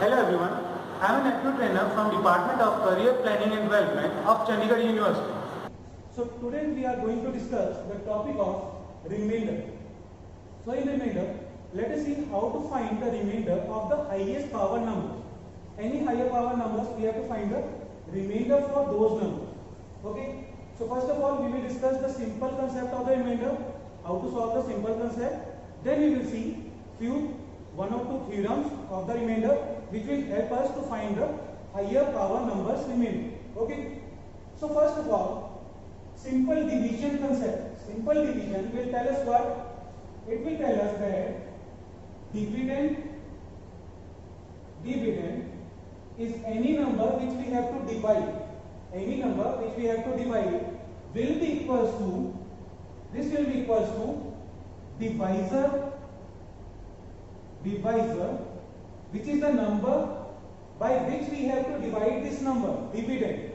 Hello everyone, I am an active trainer from Department of Career Planning and Development of Chandigarh University. So today we are going to discuss the topic of remainder. So in remainder, let us see how to find the remainder of the highest power numbers. Any higher power numbers, we have to find the remainder for those numbers. Okay. So first of all, we will discuss the simple concept of the remainder, how to solve the simple concept. Then we will see one or two theorems of the remainder which will help us to find the higher power numbers remainder. Okay. So first of all, simple division concept. Simple division will tell us what? It will tell us that dividend is any number which we have to divide. Any number which we have to divide will be equals to, this will be equals to divisor, which is the number by which we have to divide this number, dividend.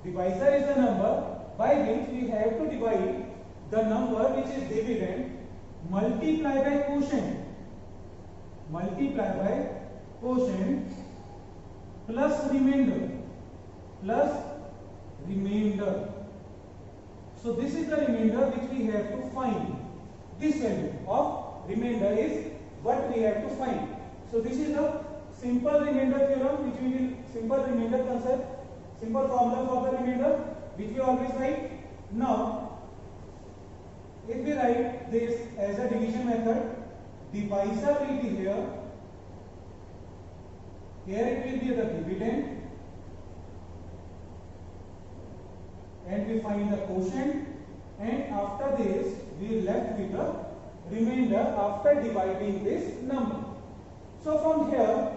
Divisor is the number by which we have to divide the number which is dividend, multiply by quotient. Multiply by quotient plus remainder. So this is the remainder which we have to find. This value of remainder is what we have to find. So this is the simple remainder theorem which we will, simple remainder concept, simple formula for the remainder which we always write. Now, if we write this as a division method, divisor will be here. Here it will be the dividend, and we find the quotient, and after this we left with the remainder after dividing this number. So from here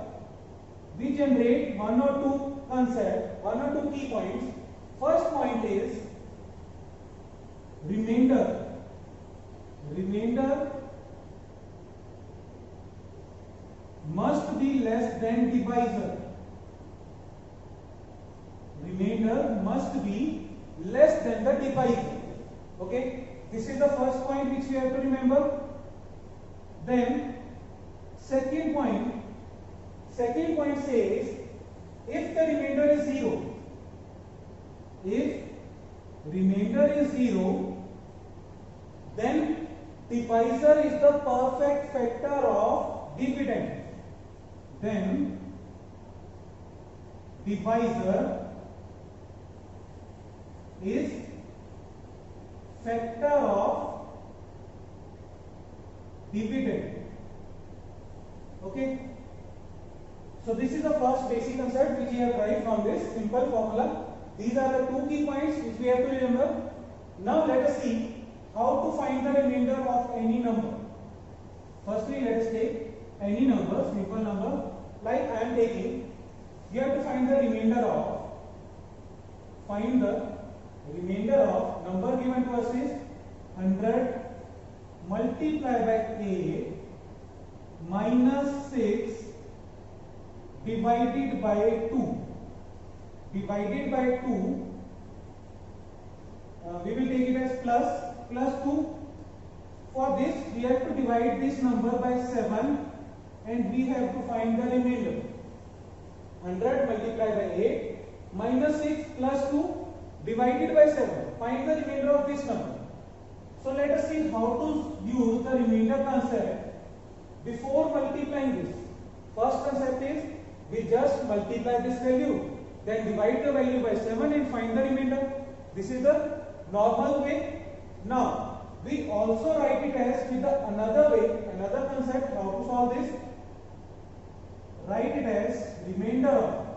we generate one or two concepts, one or two key points. First point is remainder. Remainder must be less than divisor. Remainder must be less than the divisor. Okay, this is the first point which we have to remember. Then second point says if the remainder is 0, if remainder is 0, then divisor is the perfect factor of dividend. Then divisor is factor of dividend. Okay. So this is the first basic concept which we have derived from this simple formula. These are the two key points which we have to remember. Now let us see how to find the remainder of any number. Firstly, let us take any number, simple number, like I am taking. You have to find the remainder of, number given to us is 100 multiplied by 8 minus 6 divided by 2. Divided by 2, we will take it as plus 2. For this, we have to divide this number by 7 and we have to find the remainder. 100 multiplied by 8 minus 6 plus 2 divided by 7. Find the remainder of this number. So let us see how to use the remainder concept before multiplying this. First concept is we just multiply this value, then divide the value by 7 and find the remainder. This is the normal way. Now we also write it as with the another way, another concept how to solve this. Write it as remainder of.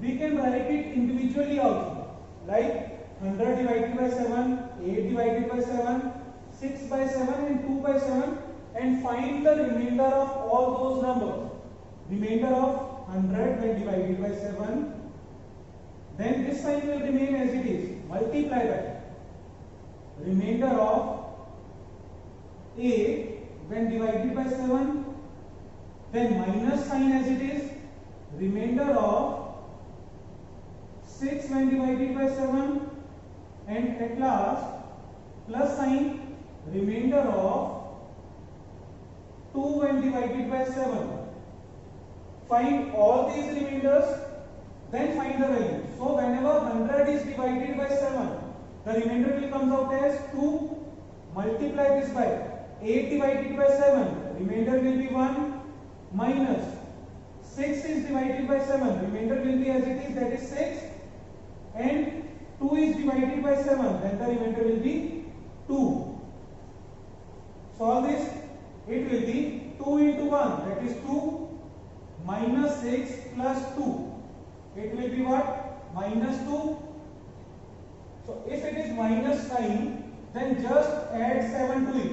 We can write it individually also, like 100 divided by 7, 8 divided by 7, 6 by 7 and 2 by 7, and find the remainder of all those numbers. Remainder of 100 when divided by 7, then this sign will remain as it is, multiply by remainder of 8 when divided by 7, then minus sign as it is, remainder of 6 when divided by 7, and at last plus sign, remainder of 2 when divided by 7. find all these remainders, then find the value. So whenever 100 is divided by 7, the remainder will come out as 2. Multiply this by 8 divided by 7, remainder will be 1, minus 6 is divided by 7, remainder will be as it is, that is 6, and 2 is divided by 7, then the remainder will be 2. Solve this, it will be 2 into 1, that is 2, minus 6 plus 2, it will be what? Minus 2. So if it is minus sign, then just add 7 to it.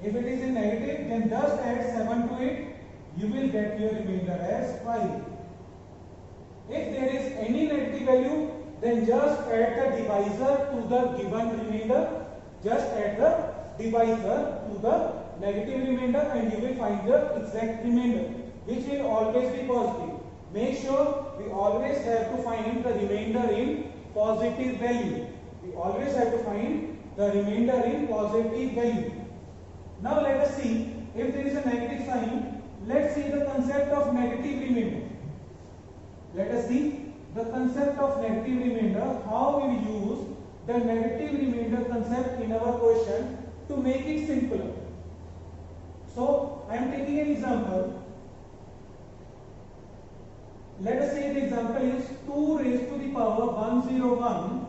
If it is in negative, then just add 7 to it. You will get your remainder as 5. If there is any negative value, then just add the divisor to the given remainder. Just add the divisor to the negative remainder and you will find the exact remainder, which will always be positive. Make sure we always have to find the remainder in positive value. We always have to find the remainder in positive value. Now let us see if there is a negative sign. Let's see the concept of negative remainder. Let us see the concept of negative remainder, how we use the negative remainder concept in our question to make it simpler. So I am taking an example. Let us say the example is 2 raised to the power 101.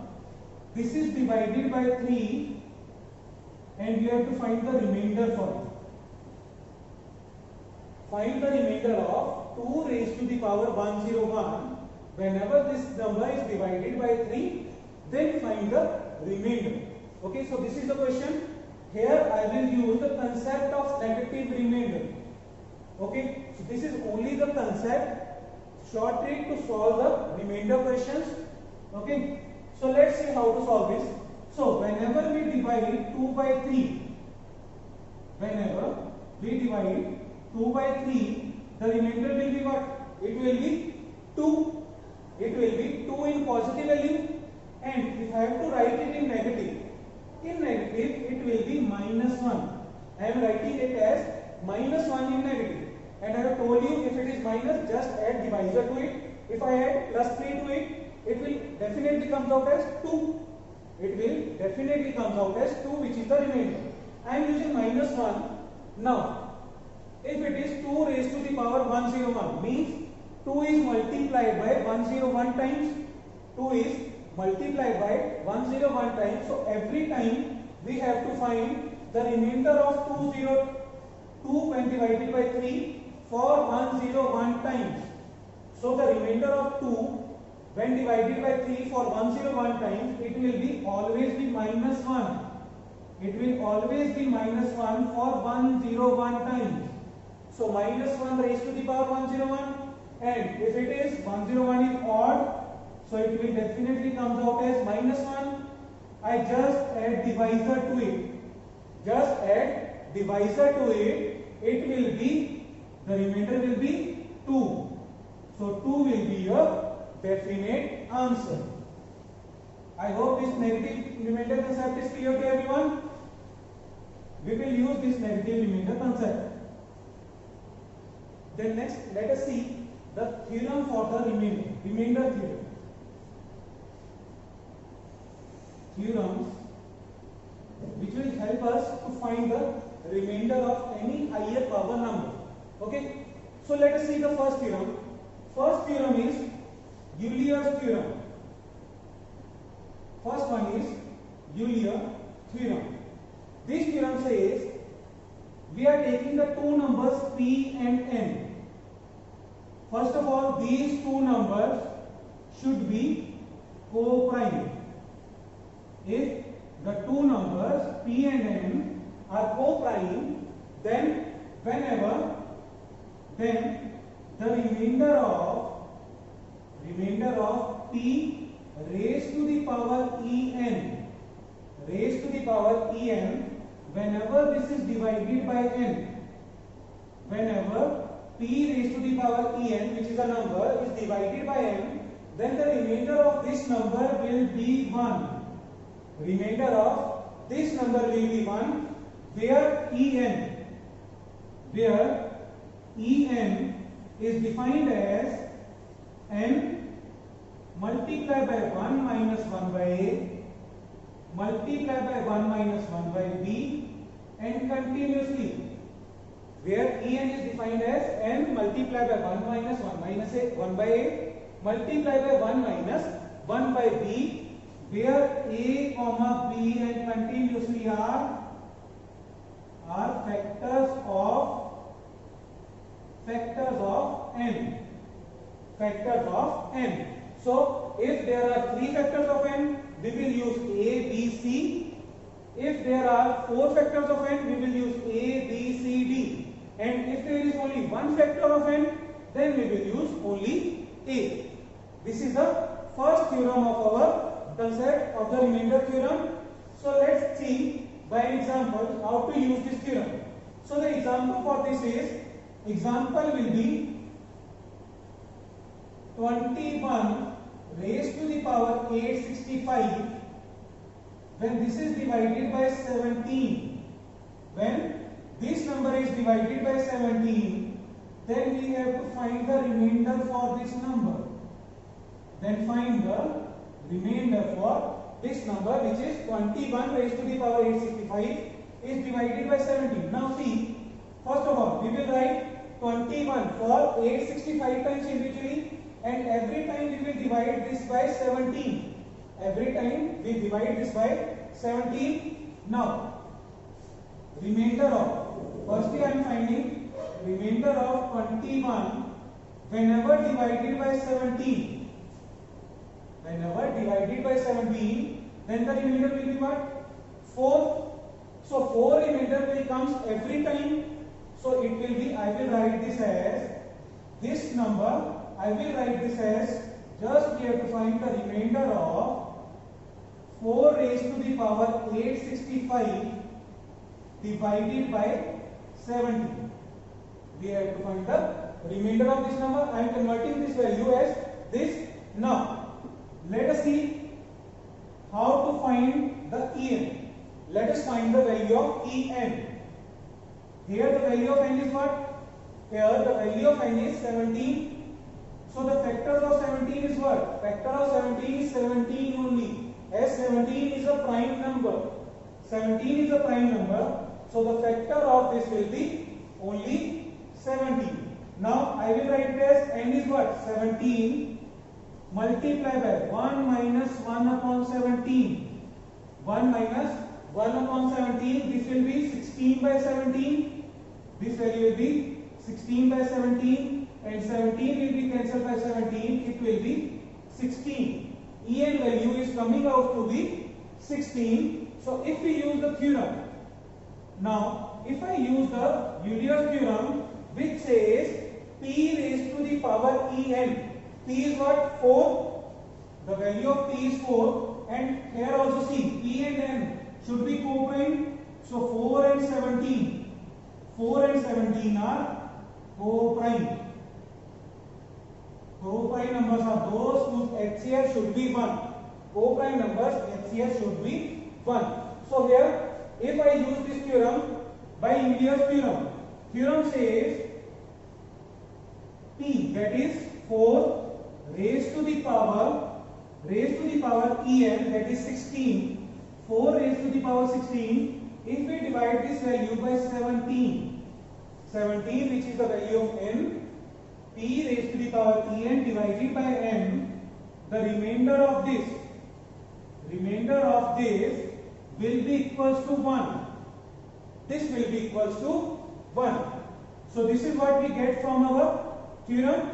This is divided by 3 and we have to find the remainder for it. Find the remainder of 2 raised to the power 101. Whenever this number is divided by 3, then find the remainder. Okay, so this is the question. Here I will use the concept of negative remainder. Okay, so this is only the concept, short trick to solve the remainder questions. Okay, so let's see how to solve this. So whenever we divide 2 by 3, whenever we divide 2 by 3, the remainder will be what? It will be 2. It will be 2 in positive value, and if I have to write it in negative it will be minus 1. I am writing it as minus 1 in negative, and I have told you if it is minus, just add divisor to it. If I add plus 3 to it, it will definitely come out as 2. It will definitely come out as 2, which is the remainder. I am using minus 1. Now, if it is 2 raised to the power 101, means 2 is multiplied by 101 times. 2 is multiplied by 101 times. So every time we have to find the remainder of 202 when divided by 3 for 101 times. So the remainder of 2 when divided by 3 for 101 times, it will be always be minus 1. It will always be minus 1 for 101 times. So minus 1 raised to the power 101, and if it is 101 is odd, so it will definitely comes out as minus 1. I just add divisor to it. Just add divisor to it. It will be, the remainder will be 2. So 2 will be your definite answer. I hope this negative remainder concept is clear to everyone. We will use this negative remainder concept. Then next, let us see the theorem for the remainder theorem. Theorems which will help us to find the remainder of any higher power number. Okay, so let us see the first theorem. First theorem is Euler's theorem. First one is Euler theorem. This theorem says we are taking the two numbers p and n. First of all, these two numbers should be co-prime. If the two numbers p and n are co-prime, then the remainder of p raised to the power en, whenever this is divided by n, whenever p raised to the power en, which is a number, is divided by n, then the remainder of this number will be 1. Remainder of this number will be 1, where en is defined as n multiplied by 1 minus 1 by a multiplied by 1 minus 1 by b and continuously, where En is defined as n multiplied by 1 minus 1 minus a 1 by a multiplied by 1 minus 1 by b, where a comma b and continuously are factors of n. So if there are 3 factors of n, we will use a, b, c. If there are 4 factors of n, we will use a, b, c, d. And if there is only 1 factor of n, then we will use only a. This is the first theorem of our concept of the remainder theorem. So let's see by example how to use this theorem. So the example for this is, example will be 21 raised to the power 865 when this is divided by 17. When this number is divided by 17, then we have to find the remainder for this number. Then find the remainder for this number, which is 21 raised to the power 865 is divided by 17. Now see, first of all, we will write 21 for 865 times individually, and every time we will divide this by 17. Every time we divide this by 17. Now, remainder of, firstly I am finding remainder of 21 whenever divided by 17. Whenever divided by 17, then the remainder will be what? 4. So 4 remainder will comes every time. So it will be, I will write this as this number. I will write this as, just we have to find the remainder of 4 raised to the power 865 divided by 17. We have to find the remainder of this number. I am converting this value as this. Now, let us see how to find the En. Let us find the value of En. Here the value of n is what? Here the value of n is 17. So the factors of 17 is what? Factor of 17 is 17 only. As 17 is a prime number. 17 is a prime number. So the factor of this will be only 17. Now I will write it as n is what? 17 multiplied by 1 minus 1 upon 17. 1 minus 1 upon 17. This will be 16 by 17. This value will be 16 by 17. And 17 will be cancelled by 17, it will be 16. En value is coming out to be 16. So if we use the theorem, now if I use the Euler's theorem, which says p raised to the power En, p is what? 4. The value of p is 4, and here also see p and n should be co-prime. So 4 and 17, 4 and 17 are co-prime. Co-prime numbers are those whose HCF should be 1. Co-prime numbers HCF should be 1. So here, if I use this theorem by Euler's theorem, theorem says P, that is 4 raised to the power En, that is 16. 4 raised to the power 16. If we divide this value by 17, 17 which is the value of n, p raised to the power En divided by n, the remainder of this will be equals to 1. This will be equals to 1. So this is what we get from our theorem.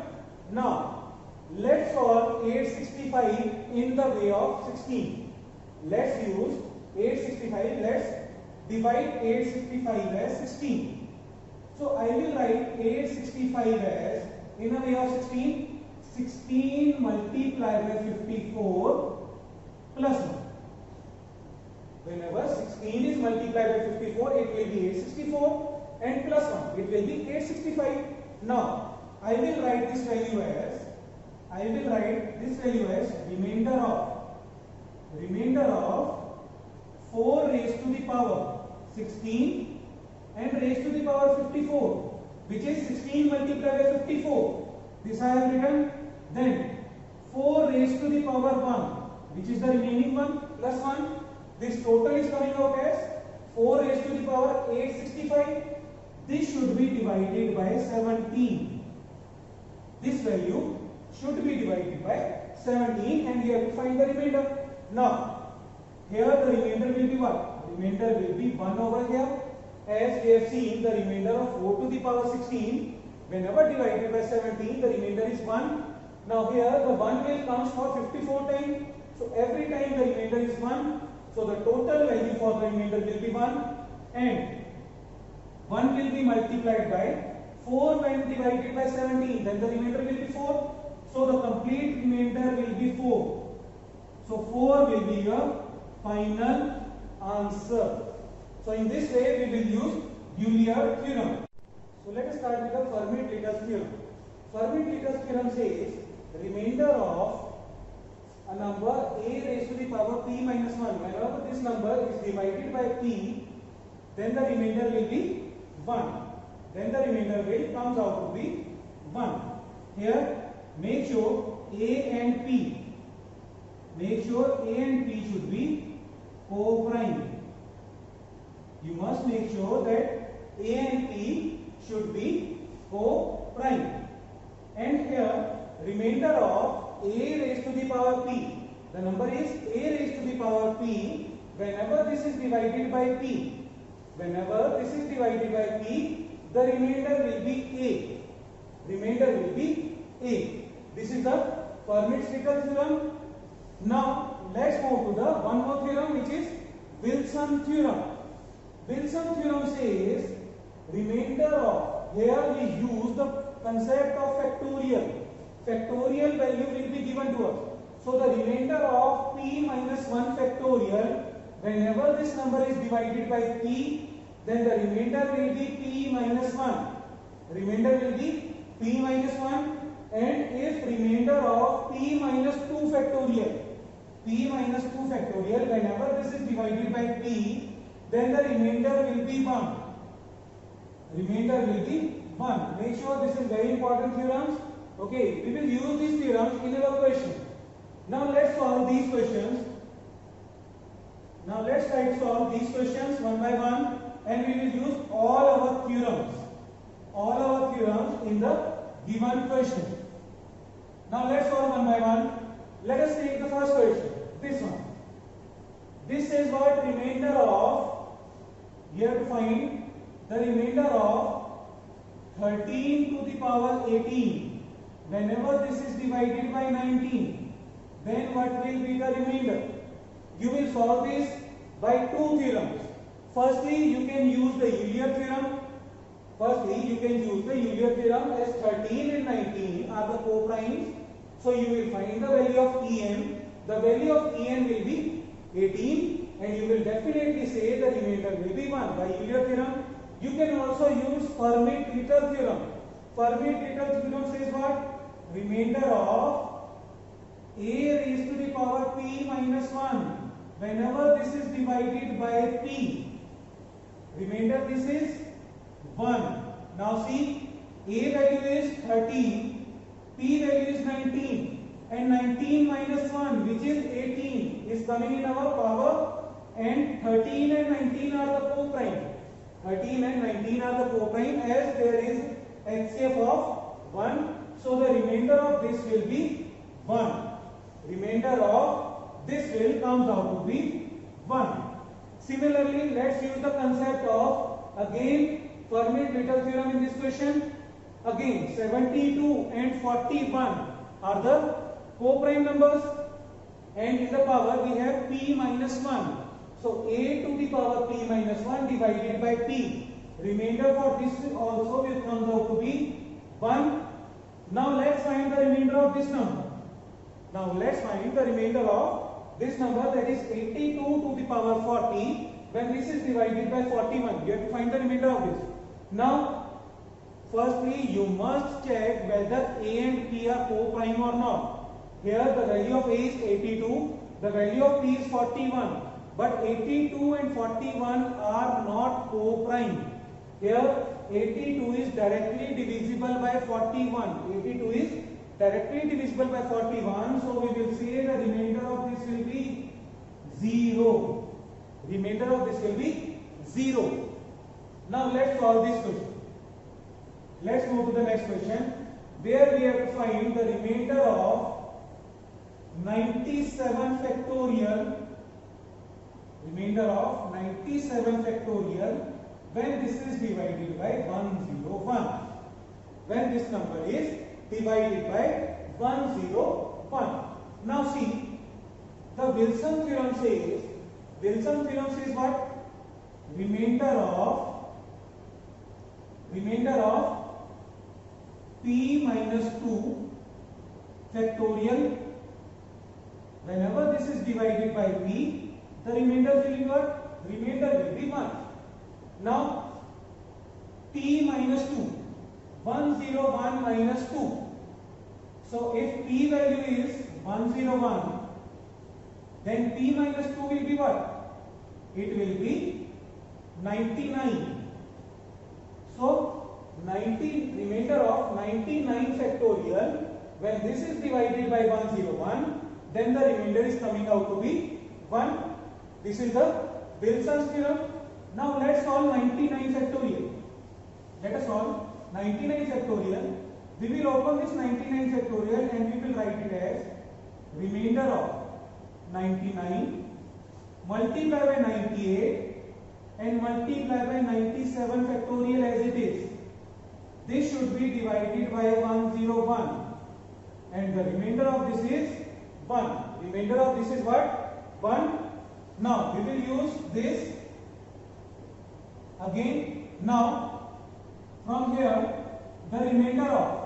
Now let's solve 865 in the way of 16. Let's use 865. Let's divide 865 as 16. So I will write 865 as, in a way of 16, 16 multiplied by 54 plus 1. Whenever 16 is multiplied by 54, it will be 864, and plus 1, it will be 865. Now, I will write this value as, remainder of 4 raised to the power 16 and raised to the power 54. which is 16 multiplied by 54. This I have written. Then 4 raised to the power 1, which is the remaining one, plus 1. This total is coming out as 4 raised to the power 865. This should be divided by 17. This value should be divided by 17, and we have to find the remainder. Now, here the remainder will be what? Remainder will be 1 over here. As we have seen, the remainder of 4 to the power 16, whenever divided by 17, the remainder is 1. Now here the 1 will comes for 54 times. So every time the remainder is 1. So the total value for the remainder will be 1. And 1 will be multiplied by 4 when divided by 17. Then the remainder will be 4. So the complete remainder will be 4. So 4 will be your final answer. So in this way we will use Euler theorem. So let us start with the Fermat-Little theorem. Fermat-Little theorem says the remainder of a number a raised to the power p minus 1. Whenever this number is divided by p, then the remainder will be 1. Then the remainder will comes out to be 1. Here make sure a and p. Make sure a and p should be co-prime. You must make sure that a and p should be co-prime. And here remainder of a raised to the power p. The number is a raised to the power p. Whenever this is divided by p, whenever this is divided by p, the remainder will be a. Remainder will be a. This is the Fermat-Little theorem. Now let's move to the one more theorem, which is Wilson theorem. Wilson theorem says remainder of, here we use the concept of factorial. Factorial value will be given to us. So the remainder of p minus 1 factorial, whenever this number is divided by p, then the remainder will be p minus 1. Remainder will be p minus 1. And if remainder of p minus 2 factorial, p minus 2 factorial, whenever this is divided by p, then the remainder will be 1. Remainder will be 1. Make sure this is very important theorems. Okay, we will use these theorems in our question. Now let's solve these questions. Now let's try to solve these questions one by one, and we will use all our theorems. All our theorems in the given question. Now let's solve one by one. Let us take the first question. This one. This says what? Remainder of, you have to find the remainder of 13 to the power 18. Whenever this is divided by 19, then what will be the remainder? You will solve this by two theorems. Firstly, you can use the Euler theorem. Firstly, you can use the Euler theorem, as 13 and 19 are the co-primes. So you will find the value of En. The value of En will be 18, and you will definitely say the remainder will be 1 by Euler theorem. You can also use Fermat-Little theorem. Fermat-Little theorem says what? Remainder of a raised to the power p minus 1. Whenever this is divided by p, remainder this is 1. Now see, a value is 13, p value is 19, and 19 minus 1, which is 18, is coming in our power, and 13 and 19 are the co-prime. 13 and 19 are the co-prime, as there is HCF of 1. So the remainder of this will be 1. Remainder of this will comes out to be 1. Similarly, let's use the concept of again Fermat-Little theorem in this question. Again, 72 and 41 are the co-prime numbers, and in the power we have p minus 1. So a to the power p minus 1 divided by p. Remainder for this also will come out to be 1. Now let's find the remainder of this number. Now let's find the remainder of this number, that is 82 to the power 40. When this is divided by 41, you have to find the remainder of this. Now, firstly, you must check whether a and p are co-prime or not. Here the value of a is 82, the value of p is 41. But 82 and 41 are not co-prime. Here 82 is directly divisible by 41. 82 is directly divisible by 41. So we will say the remainder of this will be 0. Remainder of this will be 0. Now let's solve this question. Let's move to the next question, where we have to find the remainder of 97 factorial. Remainder of 97 factorial when this is divided by 101. When this number is divided by 101. Now see, the Wilson theorem says what? Remainder of p minus 2 factorial. Whenever this is divided by p, the remainder will be what? Remainder will be 1. Now p minus 2, 101 minus 2. So if p value is 101, then p minus 2 will be what? It will be 99. So remainder of 99 factorial, when this is divided by 101, then the remainder is coming out to be 1. This is the Wilson's theorem. Now let's solve 99 factorial. Let us solve 99 factorial. We will open this 99 factorial and we will write it as remainder of 99 multiply by 98 and multiply by 97 factorial as it is. This should be divided by 101 and the remainder of this is 1. Remainder of this is what? 1. Now we will use this again. Now from here the remainder of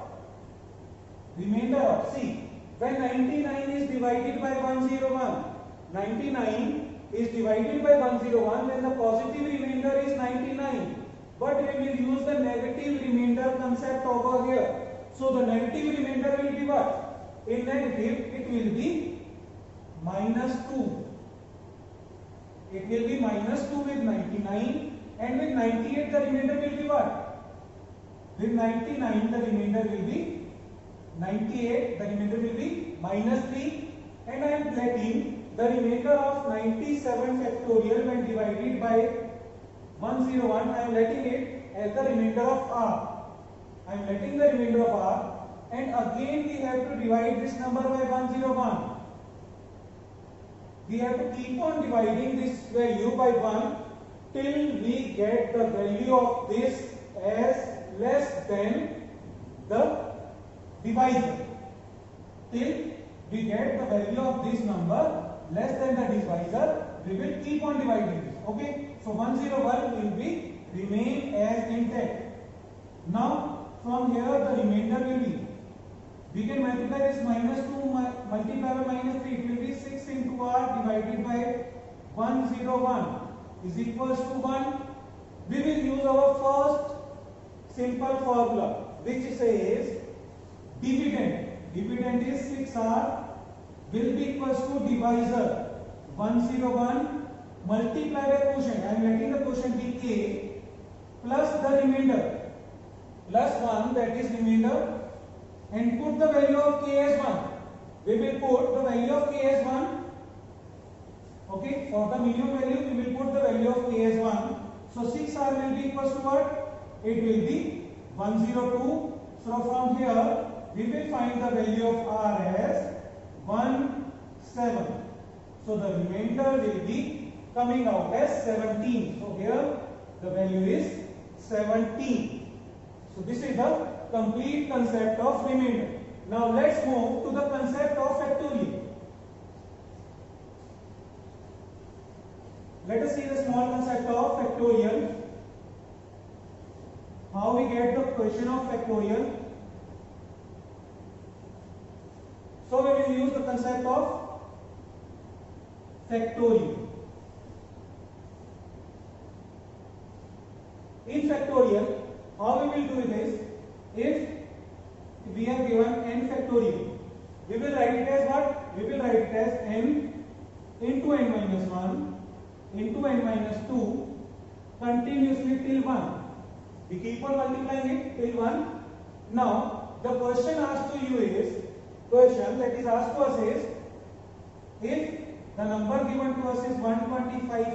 see, when 99 is divided by 101, 99 is divided by 101, then the positive remainder is 99. But we will use the negative remainder concept over here. So the negative remainder will be what? In negative it will be minus 2. It will be minus 2 with 99, and with 98 the remainder will be what? With 99 the remainder will be 98, the remainder will be minus 3, and I am letting the remainder of 97 factorial when divided by 101, I am letting it as the remainder of r. I am letting the remainder of r, and again we have to divide this number by 101. We have to keep on dividing this value by 1 till we get the value of this as less than the divisor. Till we get the value of this number less than the divisor, we will keep on dividing this. Okay, so 101 will be remain as intact. Now from here the remainder will be, we can multiply this minus 2 multiply by minus 3, it will be 6 into r divided by 101 is equals to 1. We will use our first simple formula which says dividend. Dividend is 6r will be equals to divisor 101 multiply by quotient. I am letting the quotient be k plus the remainder plus 1, that is remainder, and put the value of k as 1. We will put the value of k as 1. Okay, for the minimum value we will put the value of k as 1. So 6r will be equals to what? It will be 102. So from here we will find the value of r as 17. So the remainder will be coming out as 17. So here the value is 17. So this is the complete concept of remainder. Now let's move to the concept of factorial. Let us see the small concept of factorial. How we get the question of factorial. So we will use the concept of factorial. In factorial, how we will do it is, if we are given n factorial, we will write it as what? We will write it as n into n minus 1 into n minus 2 continuously till 1 We keep on multiplying it till 1. Now, the question asked to you is, that is asked to us is, if the number given to us is 125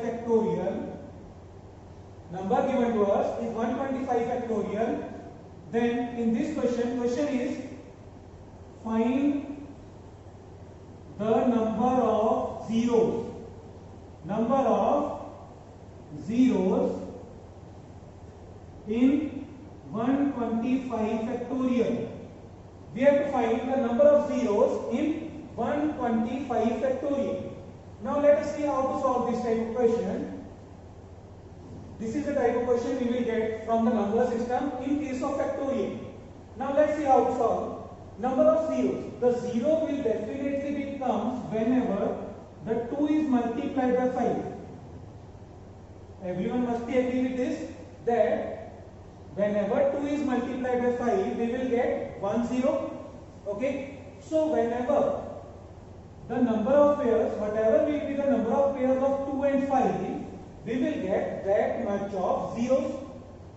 factorial, then in this question is find the number of zeros. In 125 factorial. We have to find the number of zeros in 125 factorial. Now let us see how to solve this type of question. This is the type of question we will get from the number system in case of factorial. Now let's see how to solve. Number of zeros. The zero will definitely become whenever the 2 is multiplied by 5. Everyone must be agree with this, that whenever 2 is multiplied by 5, we will get 1 0. Okay. So whenever the number of pairs, whatever will be the number of pairs of 2 and 5, we will get that much of zeros.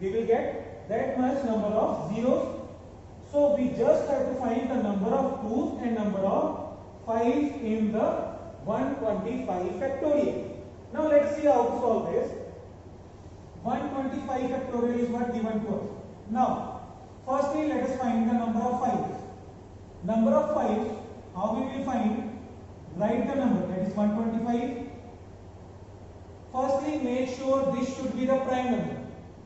We will get that much number of zeros. So we just have to find the number of 2's and number of 5's in the 125 factorial. Now let's see how to solve this. 125 factorial is what given to us. Now, firstly let us find the number of 5's. Number of 5's, how we will find? Write the number, that is 125. Firstly, make sure this should be the prime number.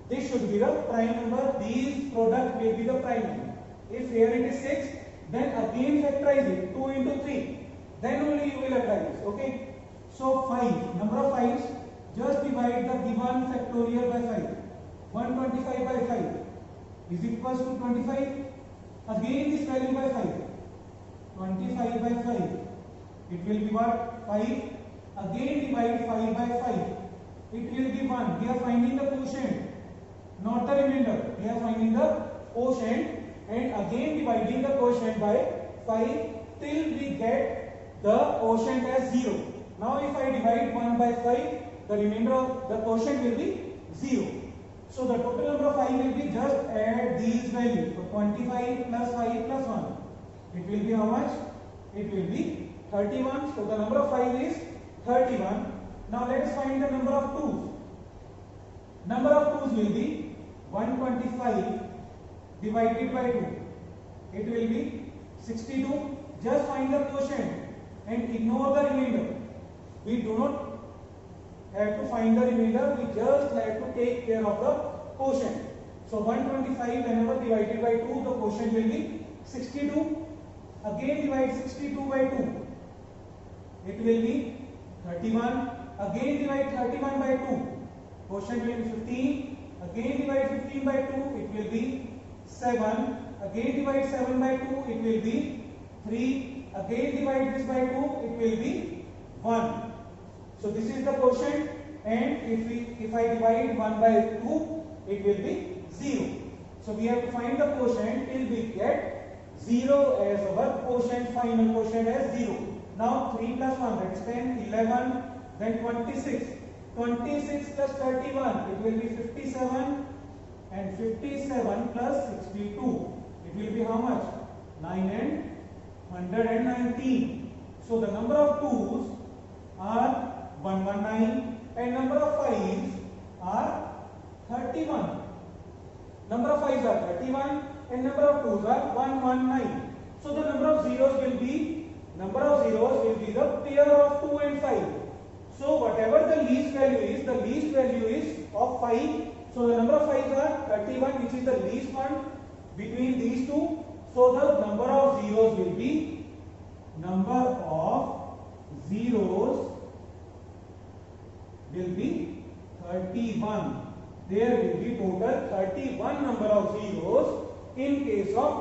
This should be the prime number. These product will be the prime number. If here it is 6, then again factorize it. 2 into 3. Then only you will apply this. Okay. So 5. Number of 5's. Just divide the given factorial by 5. 125 by 5 is equals to 25. Again this value by 5. 25 by 5. It will be what? 5. Again divide 5 by 5. It will be 1. We are finding the quotient, not the remainder. We are finding the quotient and again dividing the quotient by 5 till we get the quotient as 0. Now if I divide 1 by 5, the remainder of the quotient will be 0. So the total number of 5 will be, just add these values. So 25 plus 5 plus 1. It will be how much? It will be 31. So the number of 5 is 31. Now let us find the number of 2's. Number of 2's will be 125 divided by 2. It will be 62. Just find the quotient and ignore the remainder. We do not have to find the remainder, we just have to take care of the quotient. So 125 whenever divided by 2, the quotient will be 62. Again divide 62 by 2. It will be 31. Again divide 31 by 2. Quotient will be 15. Again divide 15 by 2. It will be 7. Again divide 7 by 2. It will be 3. Again divide this by 2. It will be 1. So this is the quotient, and if I divide 1 by 2, it will be 0. So we have to find the quotient till we get 0 as our quotient, final quotient as 0. Now 3 plus 1, that is 10, 11, then 26. 26 plus 31, it will be 57, and 57 plus 62, it will be how much? 9 and 119. So the number of 2's are 119 and number of 5's are 31. Number of 5's are 31 and number of 2's are 119. So the number of zeros will be the pair of 2 and 5. So whatever the least value is of 5. So the number of 5's are 31, which is the least one between these two. So the number of zeros will be 31. There will be total 31 number of zeros in case of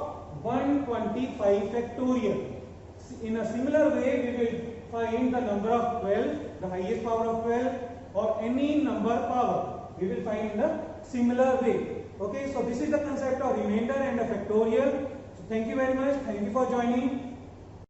125 factorial. In a similar way, we will find the number of 12, the highest power of 12, or any number power. We will find in a similar way. Okay, so this is the concept of remainder and a factorial. So thank you very much. Thank you for joining.